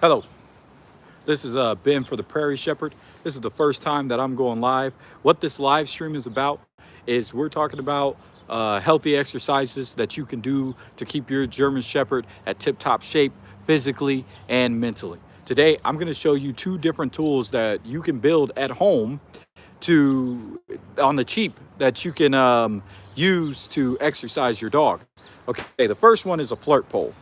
Hello, this is Ben for the Prairie Shepherd. This is the first time that I'm going live. What this live stream is about is we're talking about healthy exercises that you can do to keep your German Shepherd at tip-top shape physically and mentally. Today, I'm going to show you two different tools that you can build at home to on the cheap that you can use to exercise your dog. Okay, the first one is a flirt pole.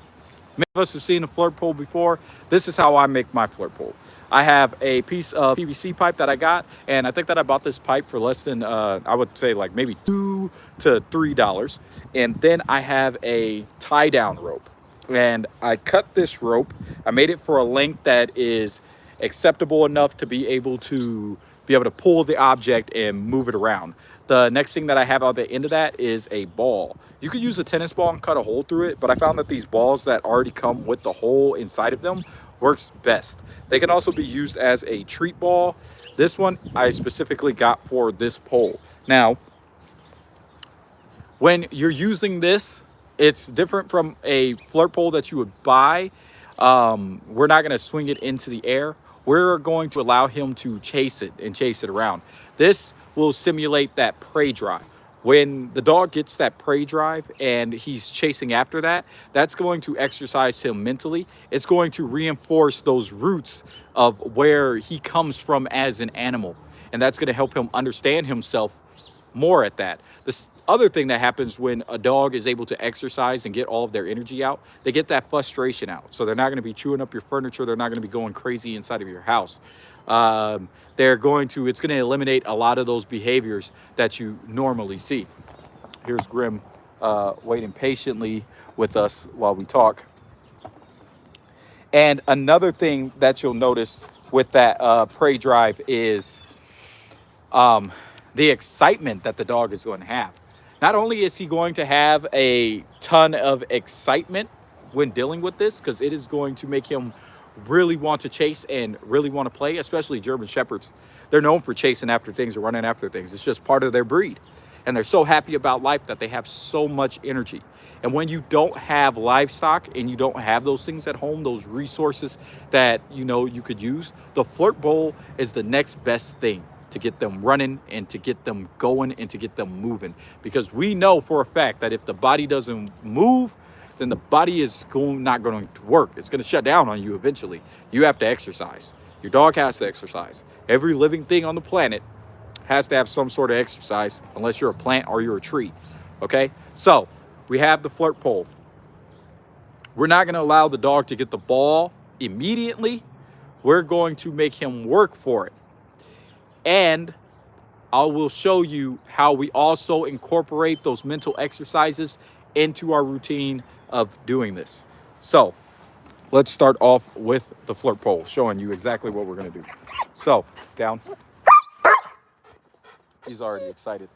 Many of us have seen a flirt pole before. This is how I make my flirt pole. I have a piece of PVC pipe that I got, and I think that I bought this pipe for less than, I would say like maybe $2 to $3. And then I have a tie down rope. And I cut this rope. I made it for a length that is acceptable enough to be able to pull the object and move it around. The next thing that I have on the end of that is a ball. You could use a tennis ball and cut a hole through it, but I found that these balls that already come with the hole inside of them works best. They can also be used as a treat ball. This one I specifically got for this pole. Now, when you're using this, it's different from a flirt pole that you would buy. We're not going to swing it into the air. We're going to allow him to chase it and chase it around. This will simulate that prey drive. When the dog gets that prey drive and he's chasing after that, that's going to exercise him mentally. It's going to reinforce those roots of where he comes from as an animal. And that's going to help him understand himself more at that. This other thing that happens when a dog is able to exercise and get all of their energy out, they get that frustration out. So they're not going to be chewing up your furniture. They're not going to be going crazy inside of your house. It's going to eliminate a lot of those behaviors that you normally see. Here's Grim waiting patiently with us while we talk. And another thing that you'll notice with that prey drive is the excitement that the dog is going to have. Not only is he going to have a ton of excitement when dealing with this, because it is going to make him really want to chase and really want to play, especially German Shepherds. They're known for chasing after things or running after things. It's just part of their breed. And they're so happy about life that they have so much energy. And when you don't have livestock and you don't have those things at home, those resources that you could use, the flirt bowl is the next best thing to get them running and to get them going and to get them moving. Because we know for a fact that if the body doesn't move, then the body is not going to work. It's going to shut down on you eventually. You have to exercise. Your dog has to exercise. Every living thing on the planet has to have some sort of exercise, unless you're a plant or you're a tree. Okay? So we have the flirt pole. We're not going to allow the dog to get the ball immediately. We're going to make him work for it. And I will show you how we also incorporate those mental exercises into our routine of doing this. So let's start off with the flirt pole, showing you exactly what we're going to do. So down. He's already excited.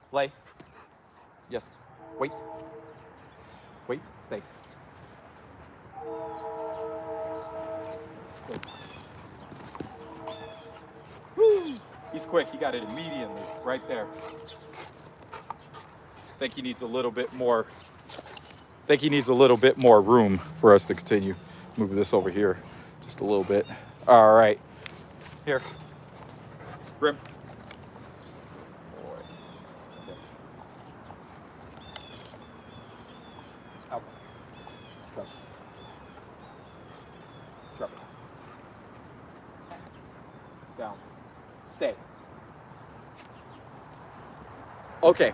Play. Yes. Wait. Wait. Stay. Good. Woo. He's quick. He got it immediately right there. I think he needs a little bit more room for us to continue. Move this over here just a little bit. All right. Here. Grim. Yeah. Out. Drop. Drop it. Down. Stay. Okay.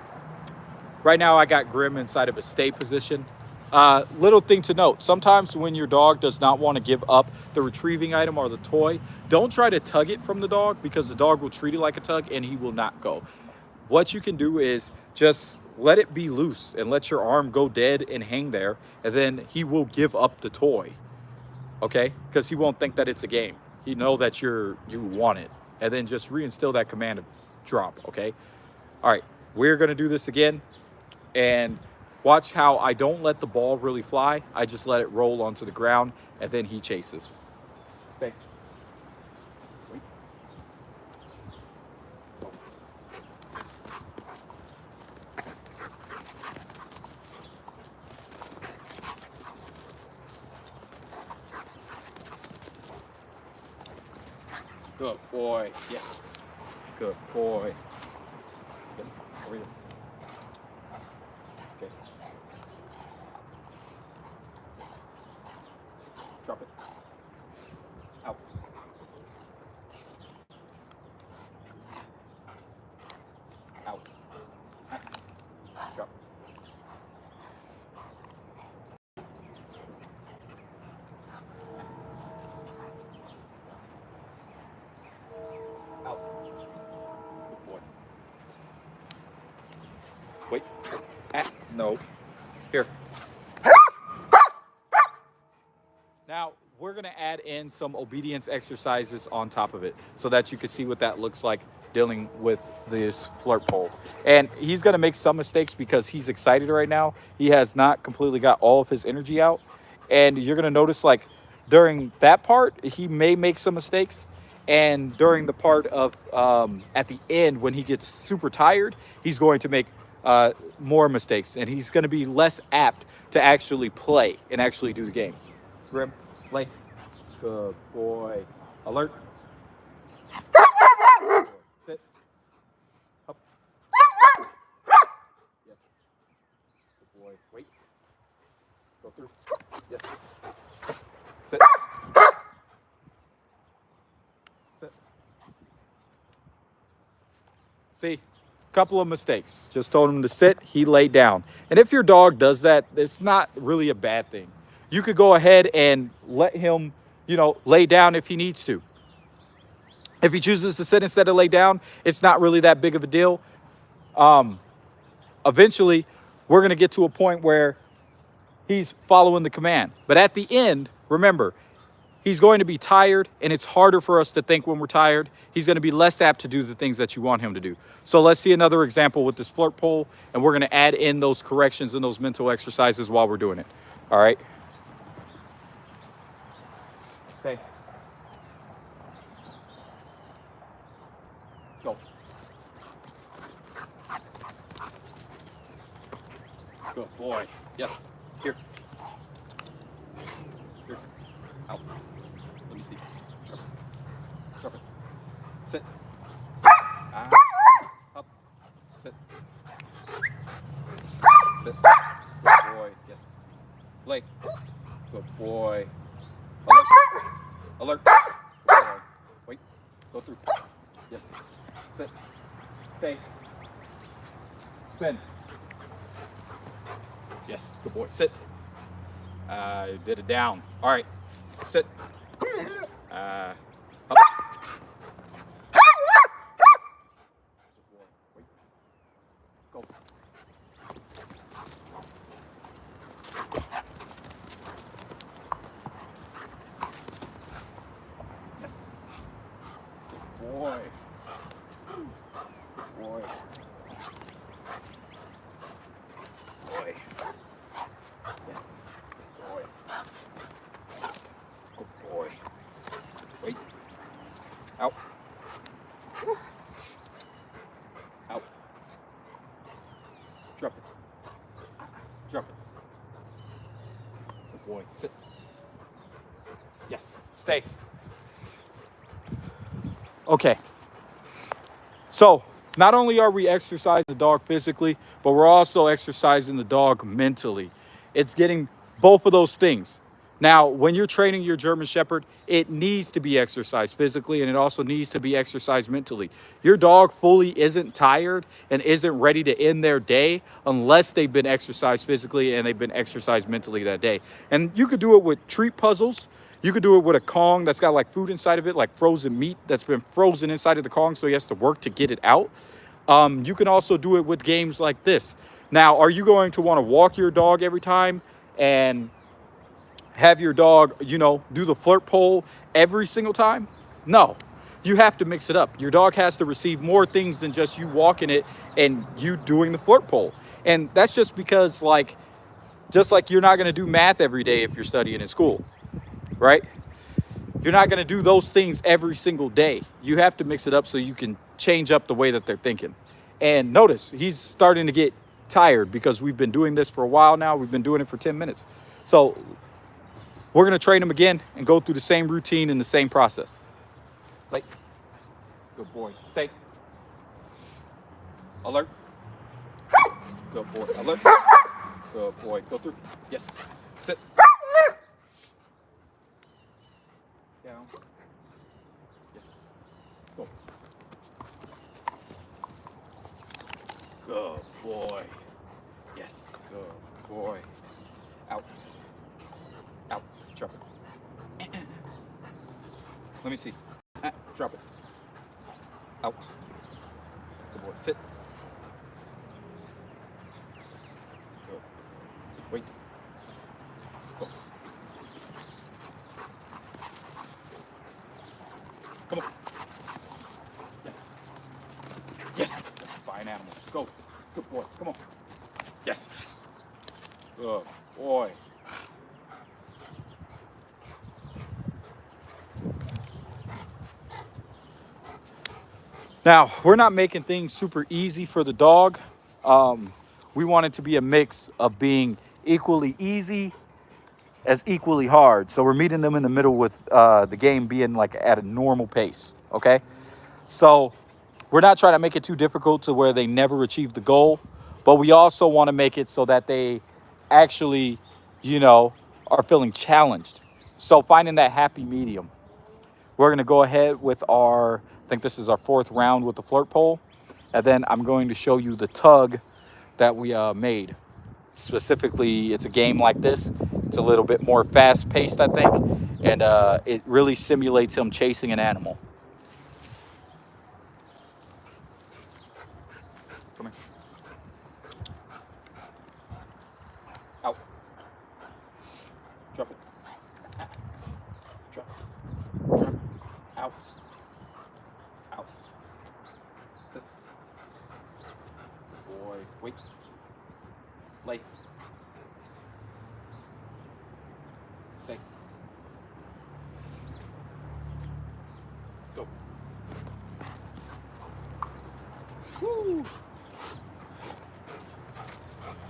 Right now I got Grim inside of a stay position. Little thing to note, sometimes when your dog does not want to give up the retrieving item or the toy, don't try to tug it from the dog, because the dog will treat it like a tug and he will not go. What you can do is just let it be loose and let your arm go dead and hang there, and then he will give up the toy. Okay? Because he won't think that it's a game. He know that you want it. And then just reinstill that command of drop. Okay? All right. We're going to do this again. And watch how I don't let the ball really fly. I just let it roll onto the ground, and then he chases. Stay. Wait. Good boy. Yes. Good boy. Yes. Over here. Okay. Drop it. Out. Out. Drop. Out. Good boy. Wait. No. Here. Now, we're going to add in some obedience exercises on top of it so that you can see what that looks like dealing with this flirt pole. And he's going to make some mistakes because he's excited right now. He has not completely got all of his energy out. And you're going to notice, like, during that part, he may make some mistakes. And during the part of at the end, when he gets super tired, he's going to make more mistakes. And he's going to be less apt to actually play and actually do the game. Grim, play. Good boy. Alert. Sit. Up. Yes. Good boy. Wait. Go through. Yes. Sit. Sit. See, couple of mistakes. Just told him to sit. He laid down. And if your dog does that, it's not really a bad thing. You could go ahead and let him, lay down if he needs to. If he chooses to sit instead of lay down, it's not really that big of a deal. Eventually, we're going to get to a point where he's following the command. But at the end, remember, he's going to be tired, and it's harder for us to think when we're tired. He's going to be less apt to do the things that you want him to do. So let's see another example with this flirt pole, and we're going to add in those corrections and those mental exercises while we're doing it. All right? Stay. Go. Good boy. Yes. Here. Here. Out. Let me see. Drop it. Drop it. Sit. Up. Sit. Sit. Good boy. Yes. Lay. Good boy. Alert. Alert. Good boy. Wait. Go through. Yes. Sit. Stay. Spin. Yes. Good boy. Sit. Did it down. All right. Sit. Up. Good boy. Wait. Go. Yes. Good boy. Boy. Boy. Yes. Good boy. Yes. Good boy. Wait. Out. Out. Drop it. Drop it. Good boy. Sit. Yes. Stay. Okay. So, not only are we exercising the dog physically, but we're also exercising the dog mentally. It's getting both of those things. Now, when you're training your German Shepherd, it needs to be exercised physically, and it also needs to be exercised mentally. Your dog fully isn't tired and isn't ready to end their day unless they've been exercised physically and they've been exercised mentally that day. And you could do it with treat puzzles. You could do it with a Kong that's got like food inside of it, like frozen meat that's been frozen inside of the Kong, so he has to work to get it out. You can also do it with games like this. Now, are you going to want to walk your dog every time and have your dog, do the flirt pole every single time? No, you have to mix it up. Your dog has to receive more things than just you walking it and you doing the flirt pole. And that's just because, just like you're not going to do math every day if you're studying in school, right? You're not going to do those things every single day. You have to mix it up so you can change up the way that they're thinking. And notice, he's starting to get tired because we've been doing this for a while now. We've been doing it for 10 minutes. So we're going to train him again and go through the same routine and the same process. Like, Good boy. Stay. Alert. Good boy. Alert. Good boy. Go through. Yes. Sit. Down. Yes. Go. Good boy. Yes. Good boy. Out. Out. Drop it. Let me see. Drop it. Out. Good boy. Sit. Good. Wait. Go. Come on. Yes. Yes. That's a fine animal. Go. Good boy. Come on. Yes. Good boy. Now, we're not making things super easy for the dog. We want it to be a mix of being equally easy as equally hard. So we're meeting them in the middle with the game being like at a normal pace, okay? So we're not trying to make it too difficult to where they never achieve the goal, but we also want to make it so that they actually, are feeling challenged. So finding that happy medium. We're gonna go ahead with I think this is our 4th round with the flirt pole. And then I'm going to show you the tug that we made. Specifically, it's a game like this. It's a little bit more fast paced, I think. And it really simulates him chasing an animal. Come here. Out. Drop it. Drop it. Drop it. Out. Out. Sit. Boy. Wait. Lay. Stay. Go. Woo.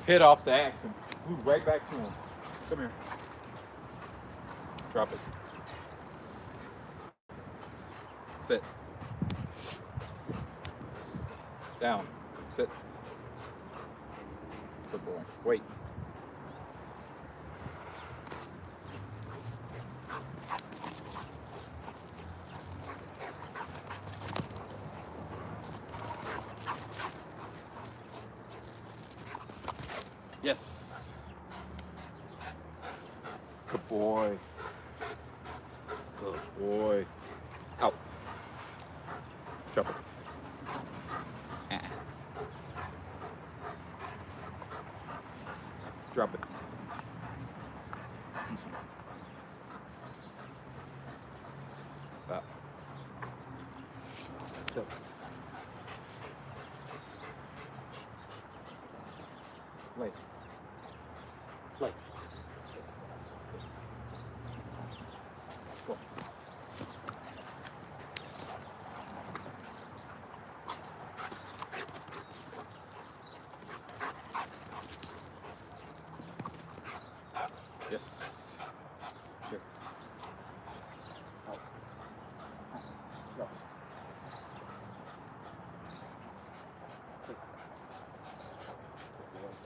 Hit off the axe and flew right back to him. Come here. Drop it. Sit. Down. Sit. Good boy. Wait. Yes. Good boy. Good boy. Out. Drop it. Drop it. Stop. Sit. Wait. Wait. Go. Yes. Here. Out. Go.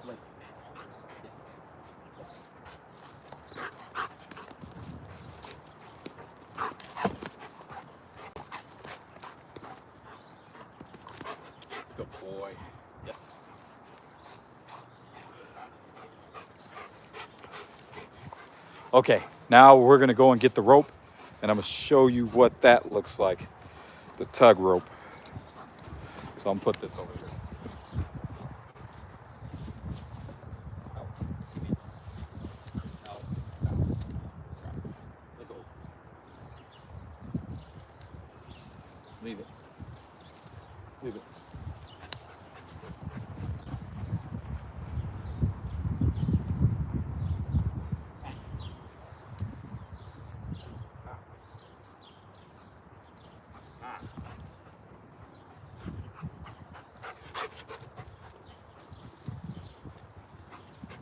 Wait. Yes. Good boy. Yes. Okay, now we're gonna go and get the rope, and I'm gonna show you what that looks like, the tug rope. So I'm gonna put this over here. Out. Out. Out. Let go. Leave it. Leave it.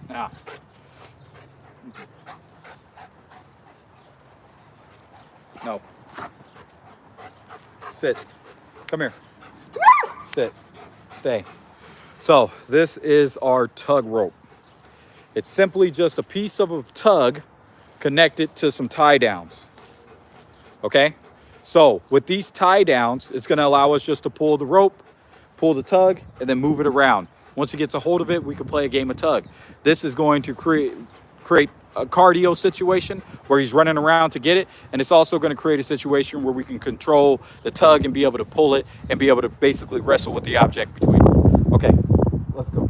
Now, no. Sit. Come here. Sit. Stay. So this is our tug rope. It's simply just a piece of a tug connected to some tie downs. Okay? So with these tie downs, it's gonna allow us just to pull the rope, pull the tug, and then move it around. Once he gets a hold of it, we can play a game of tug. This is going to create a cardio situation where he's running around to get it, and it's also going to create a situation where we can control the tug and be able to pull it and be able to basically wrestle with the object between them. Okay, let's go.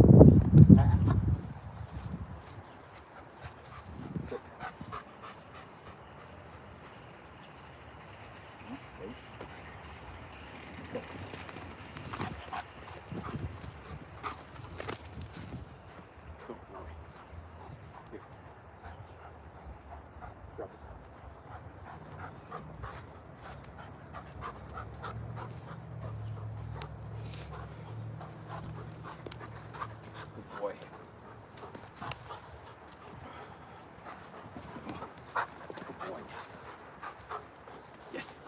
Boy. Good boy, yes. Yes.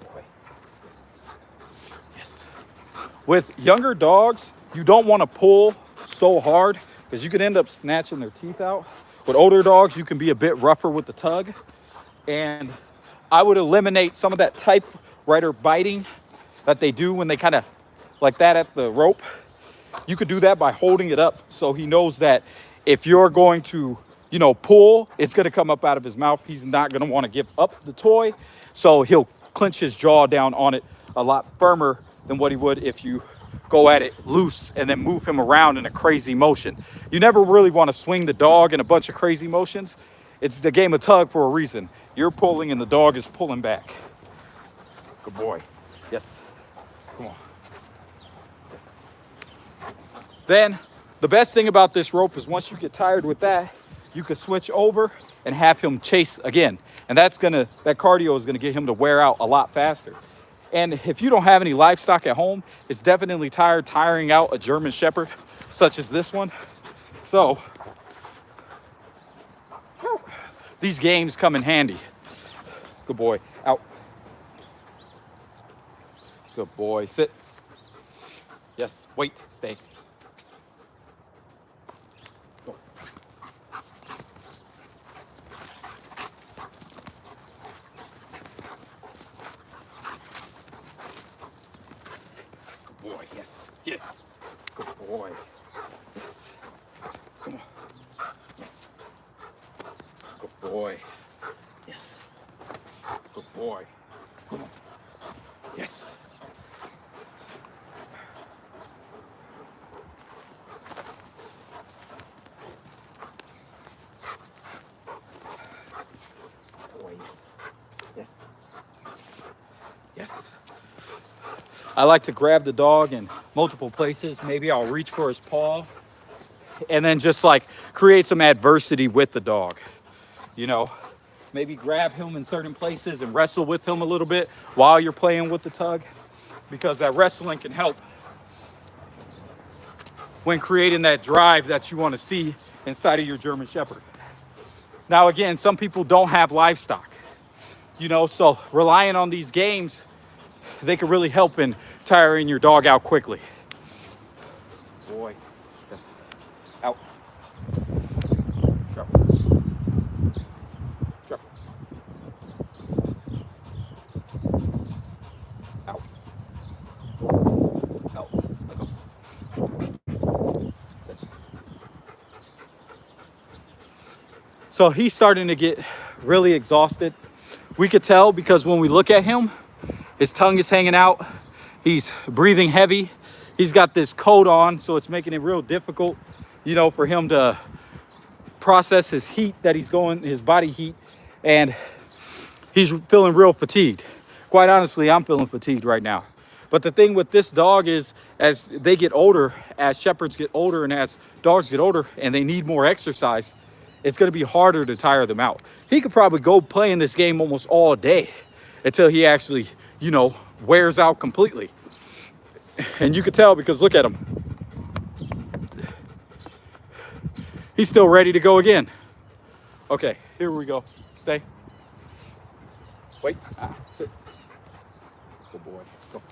Boy. Yes. Yes. With younger dogs, you don't want to pull so hard because you could end up snatching their teeth out. With older dogs, you can be a bit rougher with the tug. And I would eliminate some of that typewriter biting that they do when they kind of like that at the rope. You could do that by holding it up so he knows that if you're going to, pull, it's going to come up out of his mouth. He's not going to want to give up the toy. So he'll clench his jaw down on it a lot firmer than what he would if you go at it loose and then move him around in a crazy motion. You never really want to swing the dog in a bunch of crazy motions. It's the game of tug for a reason. You're pulling and the dog is pulling back. Good boy. Yes. Come on. Then the best thing about this rope is once you get tired with that, you can switch over and have him chase again. And that cardio is gonna get him to wear out a lot faster. And if you don't have any livestock at home, it's definitely tiring out a German Shepherd, such as this one. So these games come in handy. Good boy, out. Good boy, sit. Yes, wait, stay. Boy, yes. Get it. Good boy. Yes. Come on. Yes. Good boy. Yes. Good boy. Come on. Yes. Good boy, yes. Yes. Yes. I like to grab the dog in multiple places. Maybe I'll reach for his paw and then just like create some adversity with the dog. Maybe grab him in certain places and wrestle with him a little bit while you're playing with the tug, because that wrestling can help when creating that drive that you want to see inside of your German Shepherd. Now, again, some people don't have livestock, so relying on these games, they can really help in tiring your dog out quickly. Boy, yes. Out. Drop. Drop. Out. Out. Let go. Sit. So he's starting to get really exhausted. We could tell because when we look at him, his tongue is hanging out. He's breathing heavy. He's got this coat on, so it's making it real difficult, for him to process his heat that his body heat, and he's feeling real fatigued. Quite honestly, I'm feeling fatigued right now. But the thing with this dog is, as they get older, as shepherds get older and as dogs get older and they need more exercise, it's gonna be harder to tire them out. He could probably go play in this game almost all day until he actually, wears out completely. And you could tell because look at him. He's still ready to go again. Okay, here we go. Stay. Wait. Sit. Good boy. Go.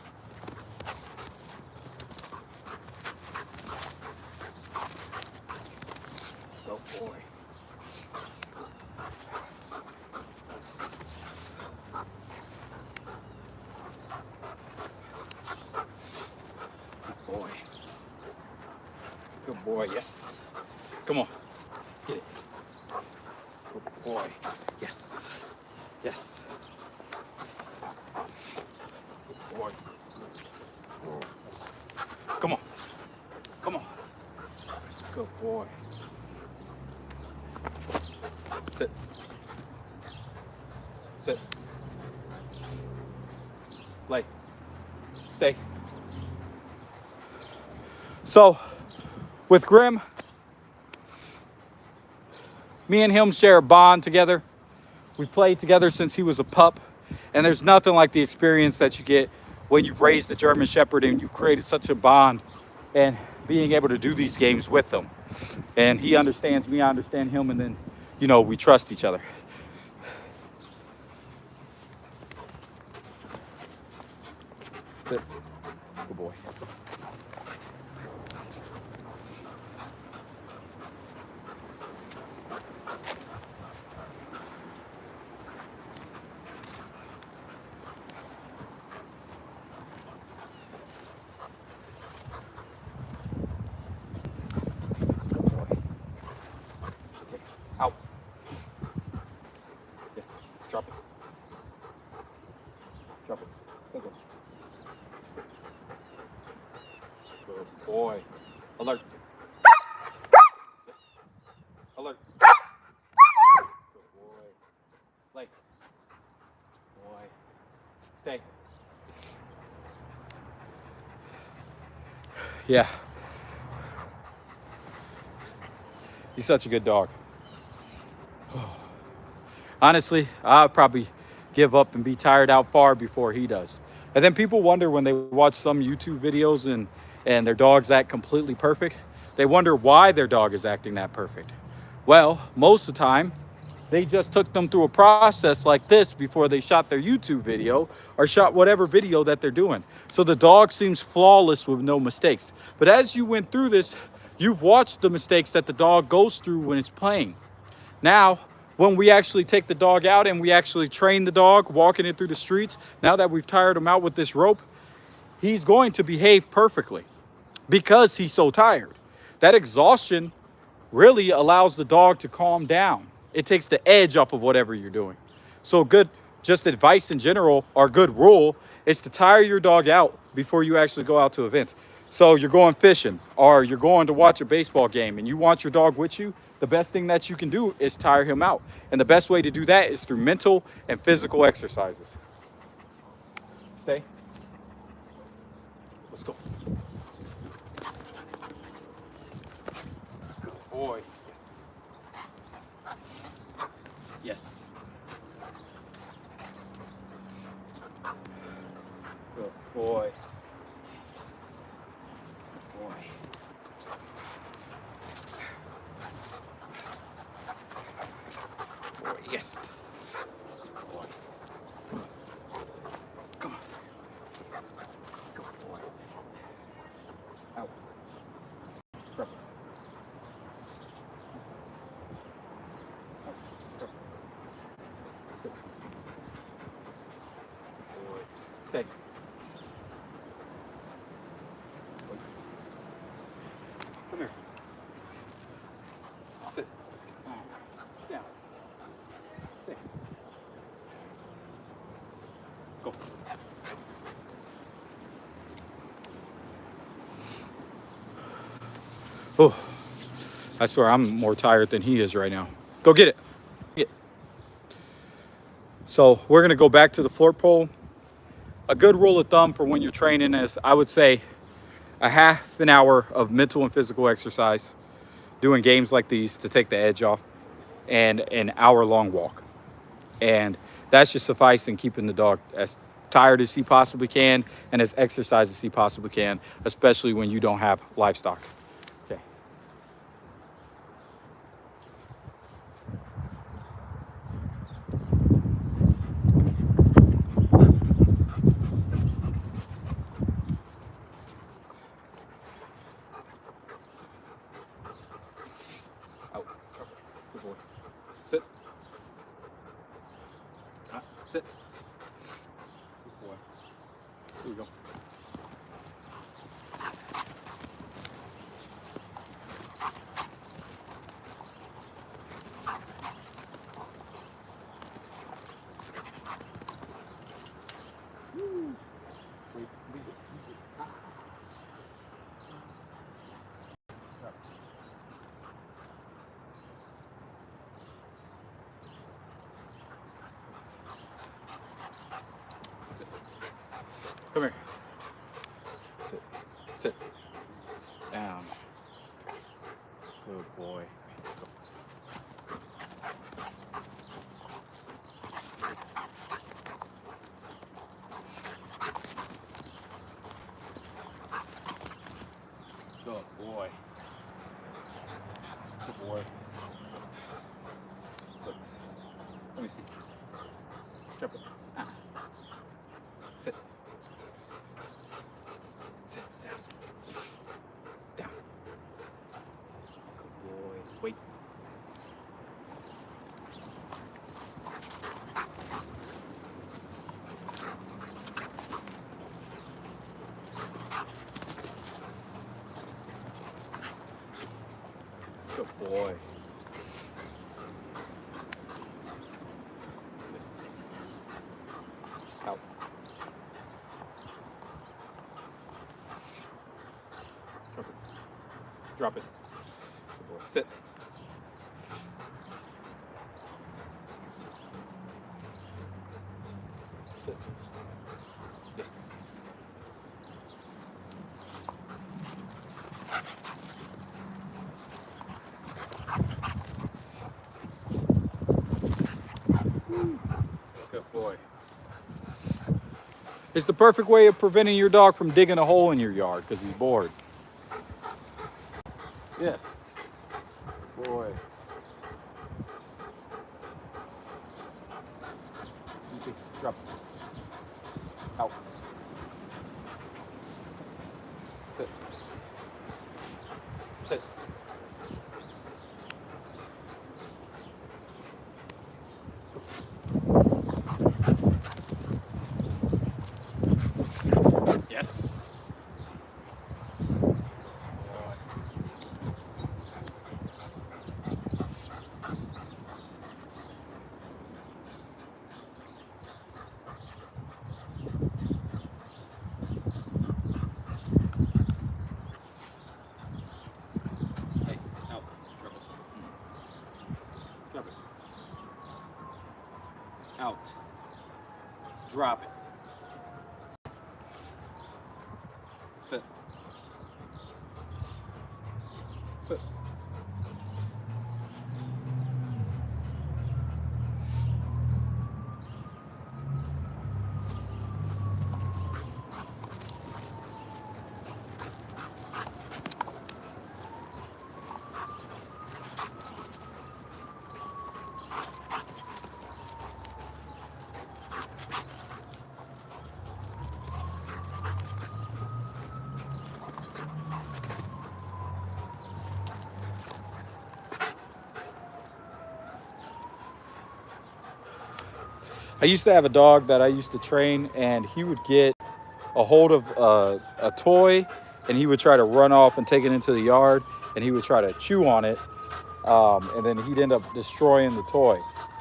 Good boy, yes. Come on, get it. Good boy, yes. Yes. Good boy. Come on, come on. Good boy. Sit. Sit. Lay. Stay. So, with Grim, me and him share a bond together. We played together since he was a pup, and there's nothing like the experience that you get when you've raised a German Shepherd and you've created such a bond and being able to do these games with them. And he understands me, I understand him, and then, you know, we trust each other. Sit. Good boy. Out. Yes. Drop it. Drop it. Go, go. Good boy. Alert. Yes. Alert. Good boy. Lay. Boy. Stay. Yeah. He's such a good dog. Honestly, I'll probably give up and be tired out far before he does. And then people wonder when they watch some YouTube videos and their dogs act completely perfect, they wonder why their dog is acting that perfect. Well, most of the time, they just took them through a process like this before they shot their YouTube video or shot whatever video that they're doing. So the dog seems flawless with no mistakes. But as you went through this, you've watched the mistakes that the dog goes through when it's playing. Now, when we actually take the dog out and we actually train the dog, walking it through the streets, now that we've tired him out with this rope, he's going to behave perfectly because he's so tired. That exhaustion really allows the dog to calm down. It takes the edge off of whatever you're doing. So good, just advice in general, or good rule, is to tire your dog out before you actually go out to events. So you're going fishing or you're going to watch a baseball game and you want your dog with you, the best thing that you can do is tire him out. And the best way to do that is through mental and physical exercises. Stay. Let's go. Good boy. Yes. Good boy. Yes. Good boy. Boy, yes. Boy. Come on. Good boy. Out. Drop it. Out. Drop it. Good. Good boy. Stay. Come here. Sit. Down. Stay. Go. Oh, I swear I'm more tired than he is right now. Go get it. Get it. So we're gonna go back to the floor pole. A good rule of thumb for when you're training is, I would say, a half an hour of mental and physical exercise, doing games like these to take the edge off, and an hour-long walk. And that should suffice in keeping the dog as tired as he possibly can and as exercised as he possibly can, especially when you don't have livestock. Okay. Out. Good boy. Sit. Sit. Good boy. Here you go. Come here. Sit. Sit. Down. Good boy. Good boy. Good boy. So, let me see. Jump it. Sit. Sit. Down. Down. Good boy. Wait. Good boy. Yes. Out. Drop it. Drop it. Good boy. Sit. Sit. Yes. Good boy. It's the perfect way of preventing your dog from digging a hole in your yard because he's bored. Yes. Boy. You see, drop. Out. Sit. Sit. Yes. Hey, out. Drop it. Drop it. Out. Drop it. Sit. Sit. I used to have a dog that I used to train, and he would get a hold of a toy, and he would try to run off and take it into the yard, and he would try to chew on it, and then he'd end up destroying the toy.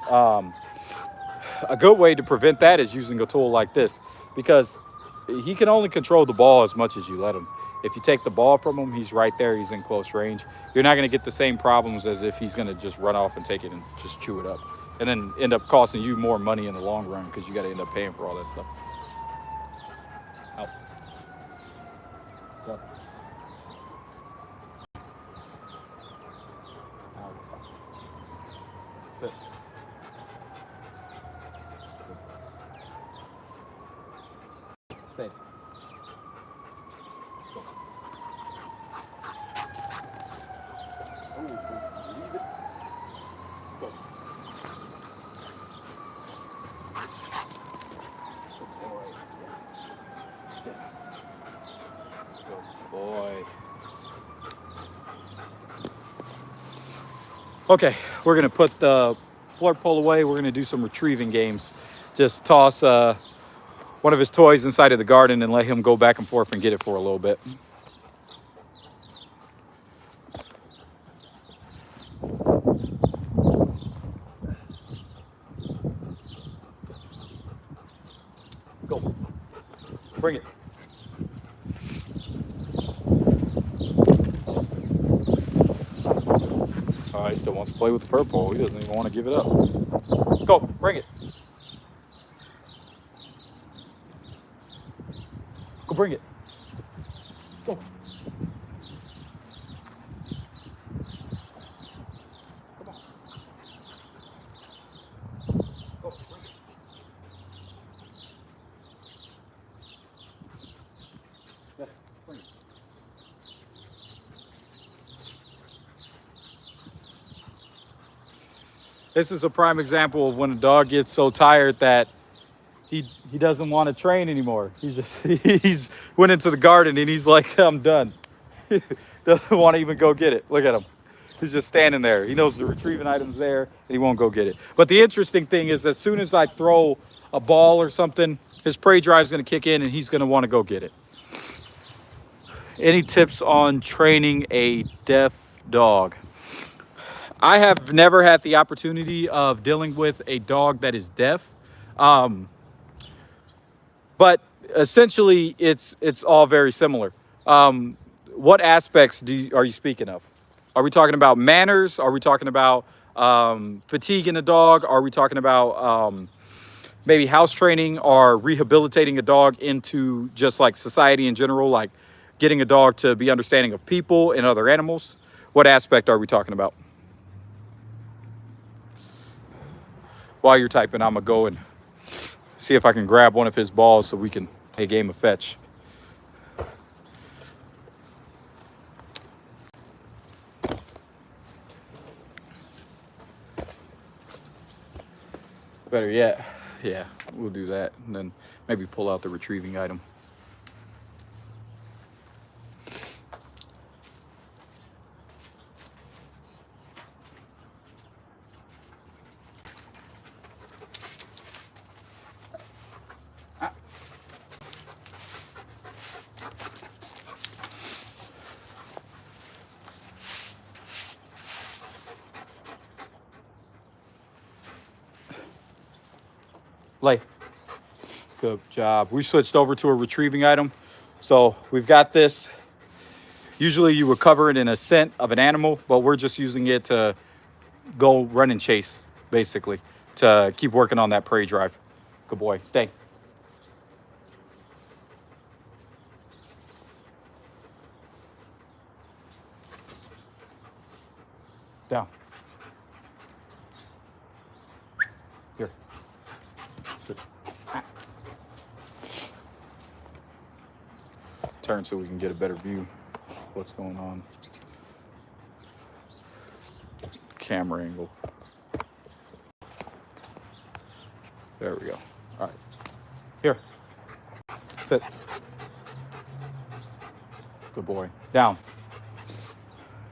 A good way to prevent that is using a tool like this, because he can only control the ball as much as you let him. If you take the ball from him, he's right there, he's in close range. You're not going to get the same problems as if he's going to just run off and take it and just chew it up, and then end up costing you more money in the long run because you got to end up paying for all that stuff. Out. Up. Out. Sit. Stay. Go. Oh, leave it. Go. Good boy. Yes. Yes. Good boy. Okay, we're gonna put the flirt pole away. We're gonna do some retrieving games. Just toss one of his toys inside of the garden and let him go back and forth and get it for a little bit. Go. Bring it. He still wants to play with the fur pole. He doesn't even want to give it up. Go, bring it. bring it. Go. Come on. Go, bring it. Yes, bring it. This is a prime example of when a dog gets so tired that he doesn't want to train anymore. He's went into the garden and he's like, I'm done. Doesn't want to even go get it. Look at him. He's just standing there. He knows the retrieving item's there and he won't go get it. But the interesting thing is, as soon as I throw a ball or something, his prey drive is going to kick in and he's going to want to go get it. Any tips on training a deaf dog? I have never had the opportunity of dealing with a dog that is deaf. But essentially, it's all very similar. What aspects are you speaking of? Are we talking about manners? Are we talking about fatiguing a dog? Are we talking about maybe house training or rehabilitating a dog into just like society in general, like getting a dog to be understanding of people and other animals? What aspect are we talking about? While you're typing, I'm gonna go and see if I can grab one of his balls so we can play a game of fetch. Better yet, yeah, we'll do that and then maybe pull out the retrieving item. Lay. Good job. We switched over to a retrieving item. So we've got this. Usually you would cover it in a scent of an animal, but we're just using it to go run and chase, basically, to keep working on that prey drive. Good boy. Stay. Down. Here. Sit. Turn so we can get a better view of what's going on. Camera angle. There we go. All right. Here. Sit. Good boy. Down.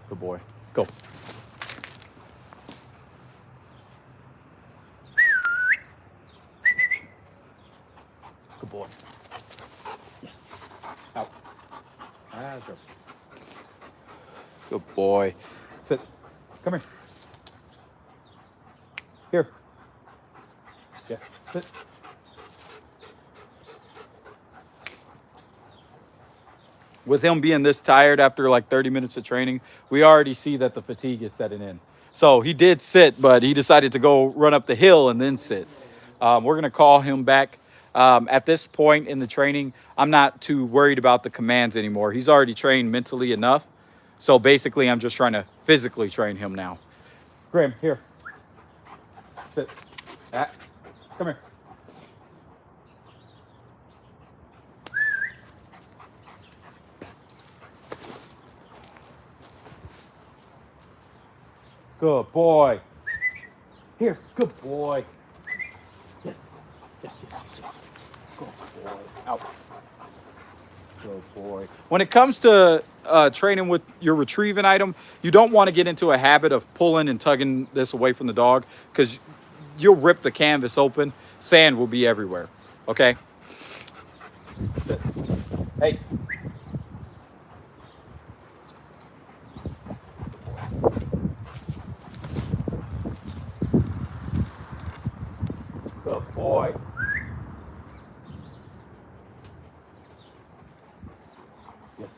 Good boy. Go. Good boy. Yes. Out. Good boy. Sit. Come here. Here. Yes. Sit. With him being this tired after like 30 minutes of training, we already see that the fatigue is setting in. So he did sit, but he decided to go run up the hill and then sit. We're going to call him back. At this point in the training, I'm not too worried about the commands anymore. He's already trained mentally enough. So basically, I'm just trying to physically train him now. Graham, here. Sit. Come here. Good boy. Here, good boy. Yes. Yes, yes, yes, yes. Good boy. Out. Good boy. When it comes to training with your retrieving item, you don't want to get into a habit of pulling and tugging this away from the dog because you'll rip the canvas open. Sand will be everywhere. Okay? Sit. Hey. Good boy. Yes.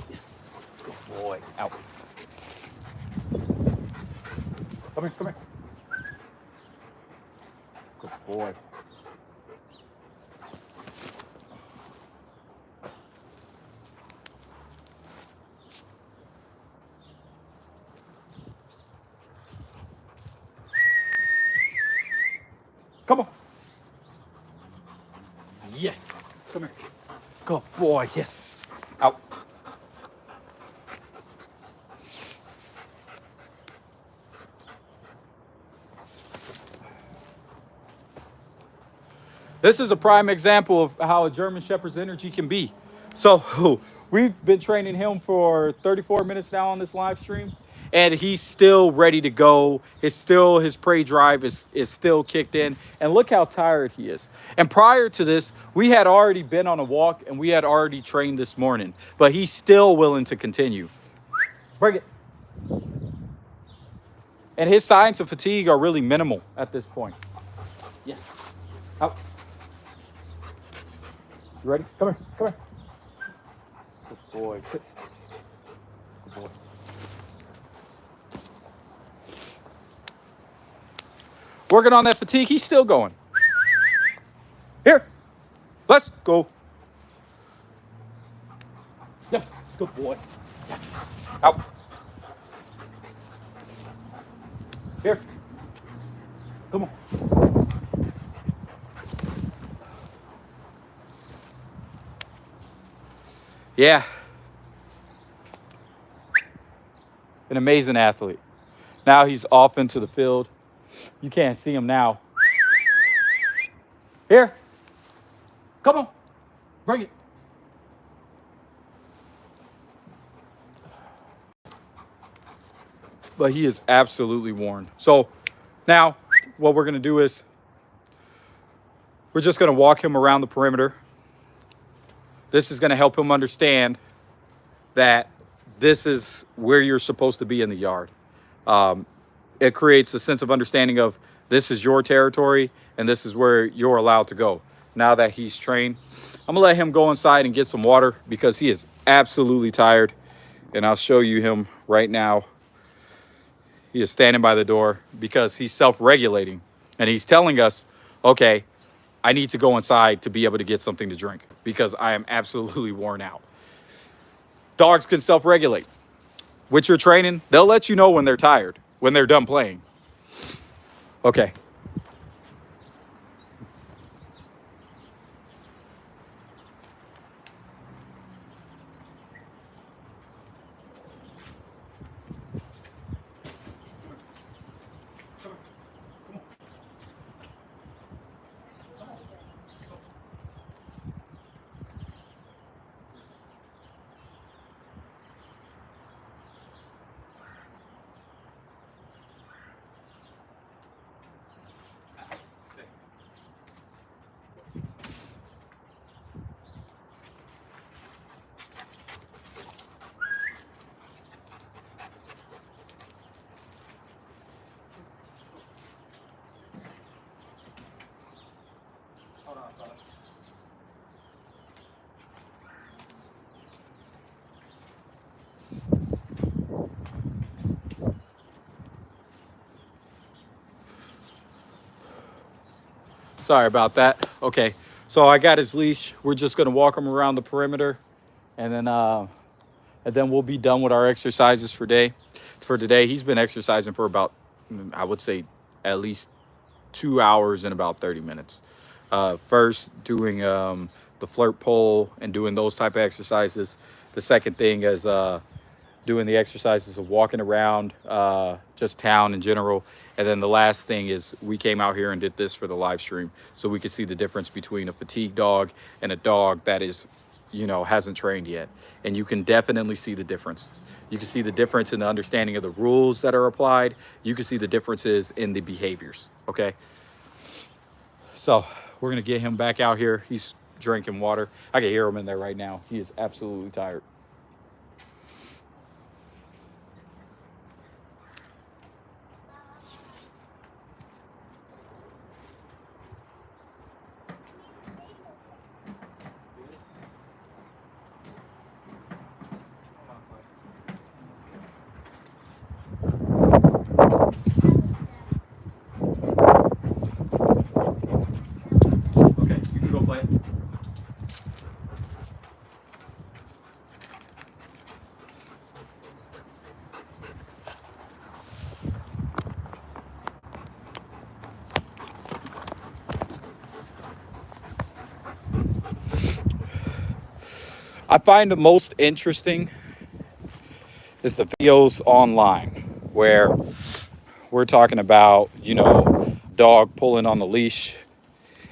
Yes. Good boy. Out. Come here, come here. Good boy. Yes. Come here. Good boy. Yes. Out. This is a prime example of how a German Shepherd's energy can be. So we've been training him for 34 minutes now on this live stream, and he's still ready to go. It's still, his prey drive is still kicked in, and look how tired he is. And prior to this, we had already been on a walk and we had already trained this morning, but he's still willing to continue. Bring it. And his signs of fatigue are really minimal at this point. Yes. Out. You ready? Come here. Come here. Good boy. Sit. Good boy. Working on that fatigue. He's still going. Here. Let's go. Yes. Good boy. Yes. Out. Here. Come on. Yeah. An amazing athlete. Now he's off into the field. You can't see him now. Here. Come on. Bring it. But he is absolutely worn. So now what we're going to do is we're just going to walk him around the perimeter. This is going to help him understand that this is where you're supposed to be in the yard. It creates a sense of understanding of this is your territory and this is where you're allowed to go. Now that he's trained, I'm gonna let him go inside and get some water because he is absolutely tired. And I'll show you him right now. He is standing by the door because he's self-regulating and he's telling us, okay, I need to go inside to be able to get something to drink because I am absolutely worn out. Dogs can self-regulate. With your training, they'll let you know when they're tired, when they're done playing. Okay. Sorry about that. Okay, so I got his leash. We're just gonna walk him around the perimeter, and then we'll be done with our exercises for today. He's been exercising for about, I would say, at least 2 hours and about 30 minutes. First, doing the flirt pole and doing those type of exercises. The second thing is doing the exercises of walking around just town in general. And then the last thing is we came out here and did this for the live stream so we could see the difference between a fatigued dog and a dog that is, hasn't trained yet. And you can definitely see the difference. You can see the difference in the understanding of the rules that are applied. You can see the differences in the behaviors, okay? So we're gonna get him back out here. He's drinking water. I can hear him in there right now. He is absolutely tired. Okay, you can go play it. I find the most interesting is the videos online where we're talking about, dog pulling on the leash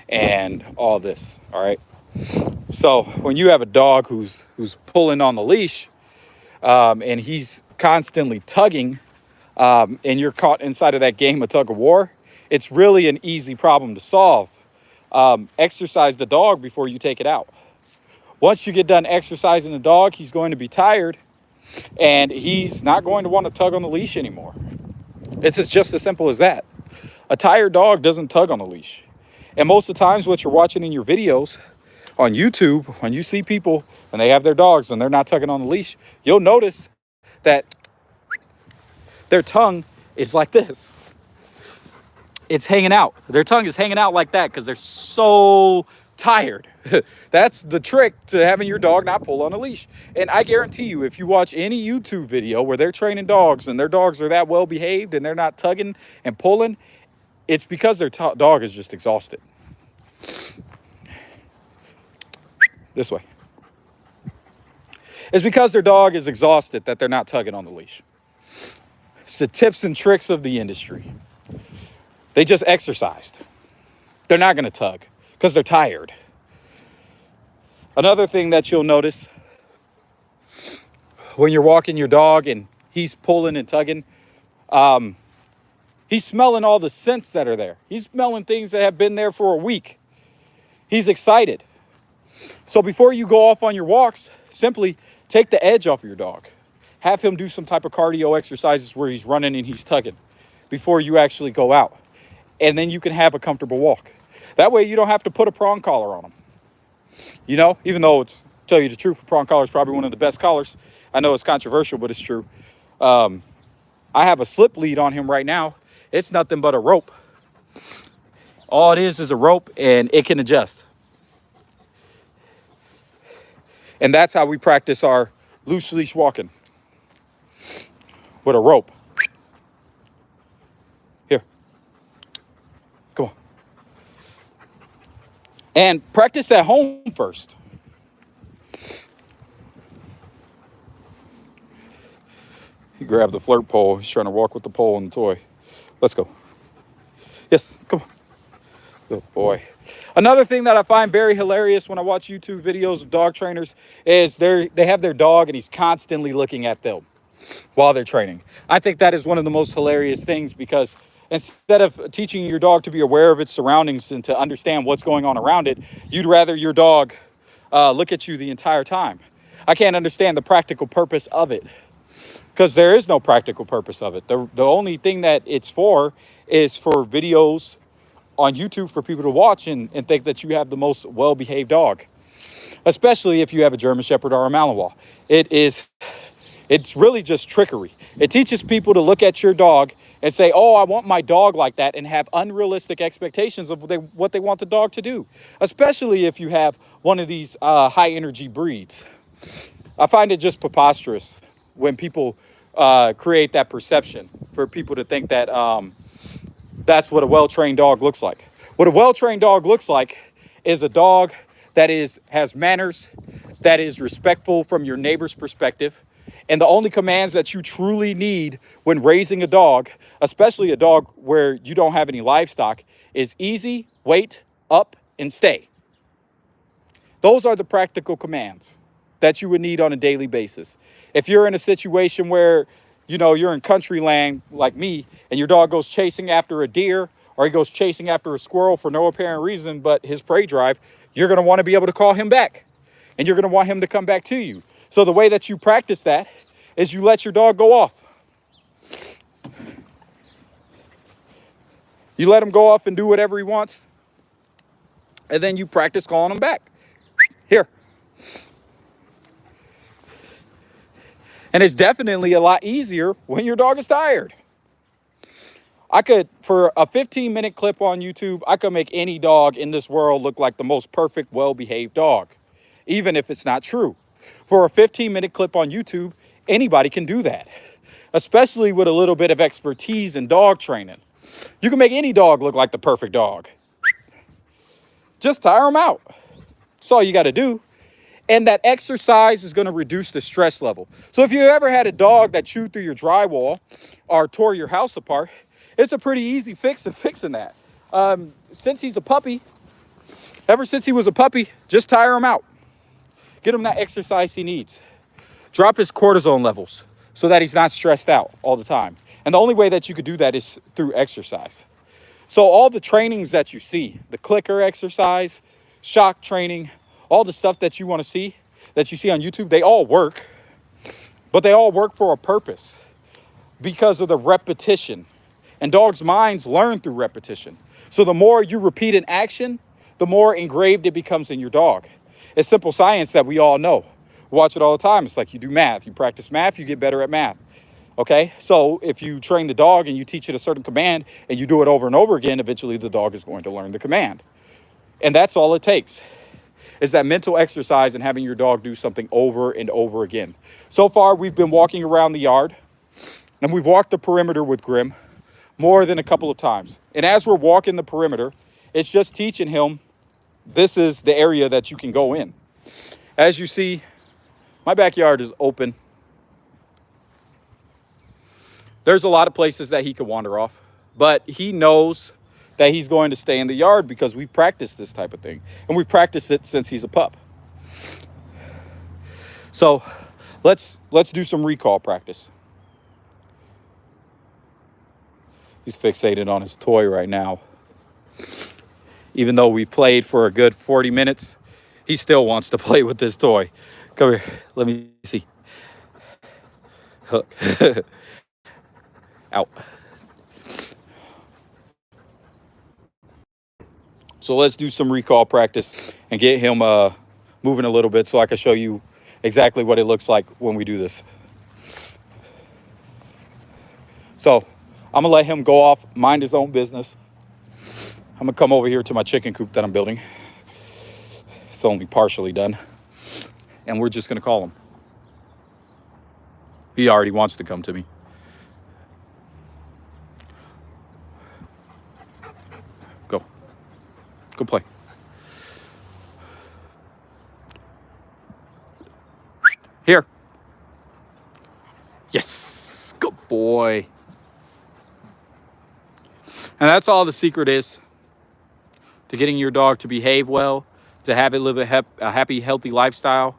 and all this. All right. So when you have a dog who's pulling on the leash, and he's constantly tugging, and you're caught inside of that game of tug of war, it's really an easy problem to solve. Exercise the dog before you take it out. Once you get done exercising the dog, he's going to be tired and he's not going to want to tug on the leash anymore. It's just as simple as that. A tired dog doesn't tug on the leash. And most of the times what you're watching in your videos on YouTube, when you see people and they have their dogs and they're not tugging on the leash, you'll notice that their tongue is like this. It's hanging out. Their tongue is hanging out like that because they're so tired. That's the trick to having your dog not pull on a leash. And I guarantee you, if you watch any YouTube video where they're training dogs and their dogs are that well behaved and they're not tugging and pulling, it's because their dog is just exhausted. This way. It's because their dog is exhausted that they're not tugging on the leash. It's the tips and tricks of the industry. They just exercised. They're not going to tug because they're tired. Another thing that you'll notice when you're walking your dog and he's pulling and tugging, he's smelling all the scents that are there. He's smelling things that have been there for a week. He's excited. So before you go off on your walks, simply take the edge off of your dog. Have him do some type of cardio exercises where he's running and he's tugging before you actually go out. And then you can have a comfortable walk. That way you don't have to put a prong collar on him. Even though it's, tell you the truth, a prong collar is probably one of the best collars. I know it's controversial, but it's true. I have a slip lead on him right now. It's nothing but a rope. All it is a rope and it can adjust. And that's how we practice our loose leash walking. With a rope. Here. Come on. And practice at home first. He grabbed the flirt pole. He's trying to walk with the pole and the toy. Let's go. Yes, come on. Good boy. Another thing that I find very hilarious when I watch YouTube videos of dog trainers is they have their dog and he's constantly looking at them while they're training. I think that is one of the most hilarious things because instead of teaching your dog to be aware of its surroundings and to understand what's going on around it, you'd rather your dog look at you the entire time. I can't understand the practical purpose of it because there is no practical purpose of it. The only thing that it's for is for videos on YouTube for people to watch and think that you have the most well-behaved dog, especially if you have a German Shepherd or a Malinois. It's really just trickery. It teaches people to look at your dog and say, oh, I want my dog like that, and have unrealistic expectations of what they want the dog to do, especially if you have one of these high-energy breeds. I find it just preposterous when people create that perception for people to think that that's what a well-trained dog looks like. What a well-trained dog looks like is a dog that has manners, that is respectful from your neighbor's perspective. And the only commands that you truly need when raising a dog, especially a dog where you don't have any livestock, is easy, wait, up, and stay. Those are the practical commands that you would need on a daily basis. If you're in a situation where, you're in country land like me, and your dog goes chasing after a deer, or he goes chasing after a squirrel for no apparent reason but his prey drive, you're going to want to be able to call him back. And you're going to want him to come back to you. So the way that you practice that is you let your dog go off. You let him go off and do whatever he wants. And then you practice calling him back. Here. And it's definitely a lot easier when your dog is tired. For a 15-minute clip on YouTube, I could make any dog in this world look like the most perfect, well-behaved dog, even if it's not true. For a 15-minute clip on YouTube, anybody can do that, especially with a little bit of expertise in dog training. You can make any dog look like the perfect dog. Just tire them out. That's all you got to do. And that exercise is going to reduce the stress level. So if you ever had a dog that chewed through your drywall or tore your house apart, it's a pretty easy fix of fixing that. Since he's a puppy, ever since he was a puppy, just tire him out. Get him that exercise he needs. Drop his cortisone levels so that he's not stressed out all the time. And the only way that you could do that is through exercise. So all the trainings that you see, the clicker exercise, shock training, all the stuff that you want to see, that you see on YouTube, they all work. But they all work for a purpose because of the repetition. And dogs' minds learn through repetition. So the more you repeat an action, the more engraved it becomes in your dog. It's simple science that we all know. We watch it all the time. It's like you do math. You practice math, you get better at math. Okay, so if you train the dog and you teach it a certain command and you do it over and over again, eventually the dog is going to learn the command. And that's all it takes, is that mental exercise and having your dog do something over and over again. So far, we've been walking around the yard and we've walked the perimeter with Grim more than a couple of times. And as we're walking the perimeter, it's just teaching him this is the area that you can go in. As you see, my backyard is open. There's a lot of places that he could wander off, but he knows that he's going to stay in the yard because we practice this type of thing. And we've practiced it since he's a pup. So let's do some recall practice. He's fixated on his toy right now. Even though we've played for a good 40 minutes, he still wants to play with this toy. Come here, let me see. Hook. Out. So let's do some recall practice and get him moving a little bit so I can show you exactly what it looks like when we do this. So I'm gonna let him go off, mind his own business. I'm gonna come over here to my chicken coop that I'm building. It's only partially done. And we're just gonna call him. He already wants to come to me. Go. Go play. Here. Yes. Good boy. And that's all the secret is to getting your dog to behave well, to have it live a happy, healthy lifestyle,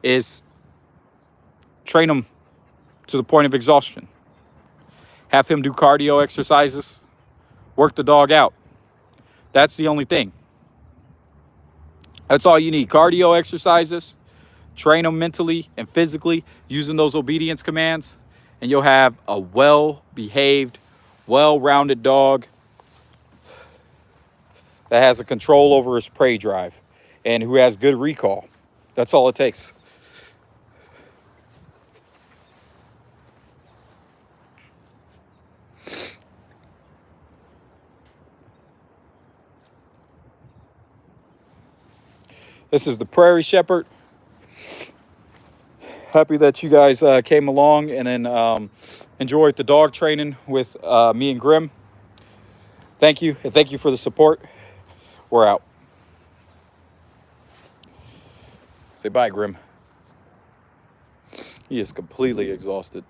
is train him to the point of exhaustion. Have him do cardio exercises, work the dog out. That's the only thing. That's all you need. Cardio exercises, train them mentally and physically using those obedience commands, and you'll have a well-behaved, well-rounded dog that has a control over his prey drive and who has good recall. That's all it takes. This is the Prairie Shepherd. Happy that you guys came along and then enjoyed the dog training with me and Grim. Thank you, and thank you for the support. We're out. Say bye, Grim. He is completely exhausted.